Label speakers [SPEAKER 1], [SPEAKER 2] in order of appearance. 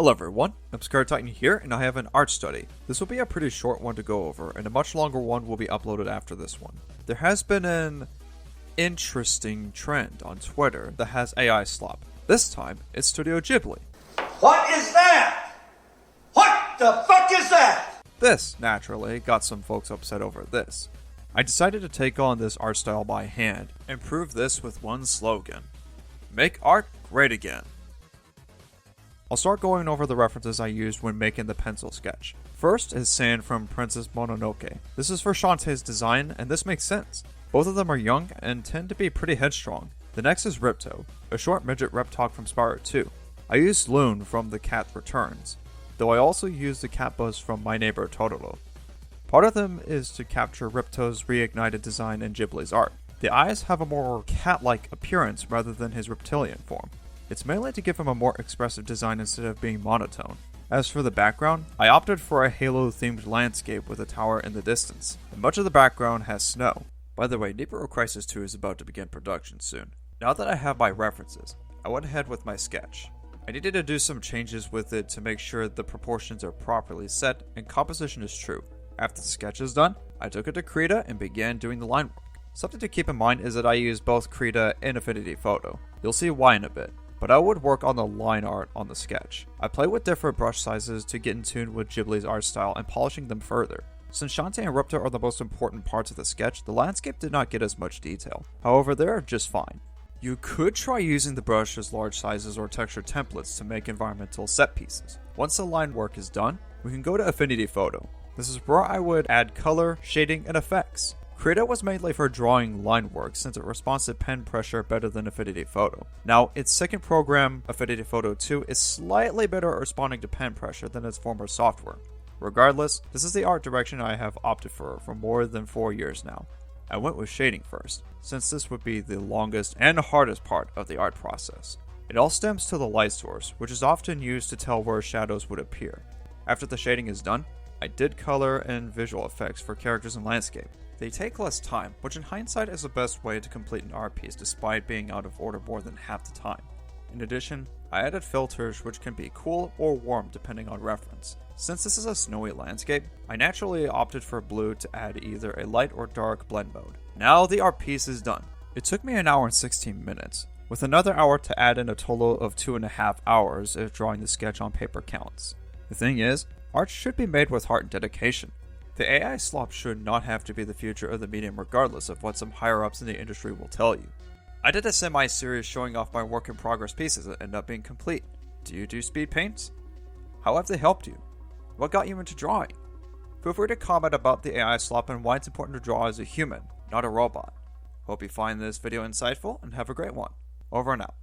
[SPEAKER 1] Hello everyone, Obscure Titan here, and I have an art study. This will be a pretty short one to go over, and a much longer one will be uploaded after this one. There has been an interesting trend on Twitter that has AI Slop. This time, it's Studio Ghibli.
[SPEAKER 2] What is that? What the fuck is that?
[SPEAKER 1] This, naturally, got some folks upset over this. I decided to take on this art style by hand, and prove this with one slogan. Make art great again. I'll start going over the references I used when making the pencil sketch. First is Sand from Princess Mononoke. This is for Shantae's design, and this makes sense. Both of them are young and tend to be pretty headstrong. The next is Ripto, a short midget reptile from Spyro 2. I used Loon from The Cat Returns, though I also used the cat buzz from My Neighbor Totoro. Part of them is to capture Ripto's reignited design in Ghibli's art. The eyes have a more cat-like appearance rather than his reptilian form. It's mainly to give him a more expressive design instead of being monotone. As for the background, I opted for a Halo-themed landscape with a tower in the distance, and much of the background has snow. By the way, Deep Road Crisis 2 is about to begin production soon. Now that I have my references, I went ahead with my sketch. I needed to do some changes with it to make sure the proportions are properly set and composition is true. After the sketch is done, I took it to Krita and began doing the line work. Something to keep in mind is that I use both Krita and Affinity Photo. You'll see why in a bit. But I would work on the line art on the sketch. I play with different brush sizes to get in tune with Ghibli's art style and polishing them further. Since Shantae and Ripto are the most important parts of the sketch, the landscape did not get as much detail. However, they are just fine. You could try using the brush as large sizes or texture templates to make environmental set pieces. Once the line work is done, we can go to Affinity Photo. This is where I would add color, shading, and effects. Krita was mainly for drawing line work since it responds to pen pressure better than Affinity Photo. Now, its second program, Affinity Photo 2, is slightly better at responding to pen pressure than its former software. Regardless, this is the art direction I have opted for more than 4 years now. I went with shading first, since this would be the longest and hardest part of the art process. It all stems to the light source, which is often used to tell where shadows would appear. After the shading is done, I did color and visual effects for characters and landscape. They take less time, which in hindsight is the best way to complete an art piece despite being out of order more than half the time. In addition, I added filters which can be cool or warm depending on reference. Since this is a snowy landscape, I naturally opted for blue to add either a light or dark blend mode. Now the art piece is done. It took me 1 hour and 16 minutes, with another hour to add in a total of 2.5 hours if drawing the sketch on paper counts. The thing is, art should be made with heart and dedication. The AI Slop should not have to be the future of the medium regardless of what some higher-ups in the industry will tell you. I did a semi-series showing off my work-in-progress pieces that end up being complete. Do you do speed paints? How have they helped you? What got you into drawing? Feel free to comment about the AI Slop and why it's important to draw as a human, not a robot. Hope you find this video insightful and have a great one. Over and out.